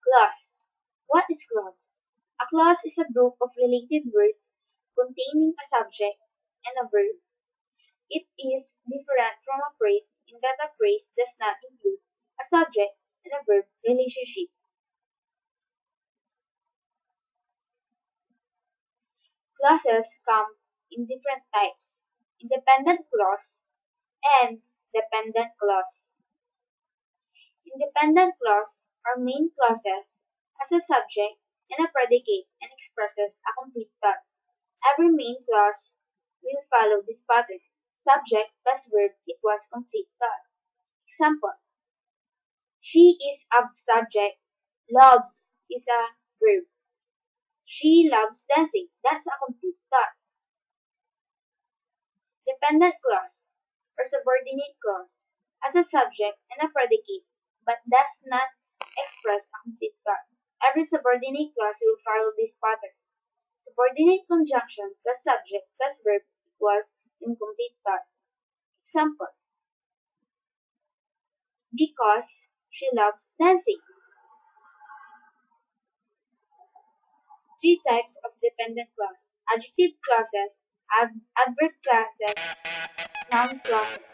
Clause. What is clause? A clause is a group of related words containing a subject and a verb. It is different from a phrase in that a phrase does not include a subject and a verb relationship. Clauses come in different types: independent clause and dependent clause. Independent clause are main clauses as a subject and a predicate and expresses a complete thought. Every main clause will follow this pattern: subject plus verb equals complete thought. Example: she is a subject, loves is a verb. She loves dancing. That's a complete thought. Dependent clause or subordinate clause as a subject and a predicate but does not express a complete thought. Every subordinate clause will follow this pattern: subordinate conjunction plus subject plus verb equals incomplete thought. Example: because she loves dancing. Three types of dependent clause: adjective clauses, adverb clauses, noun clauses.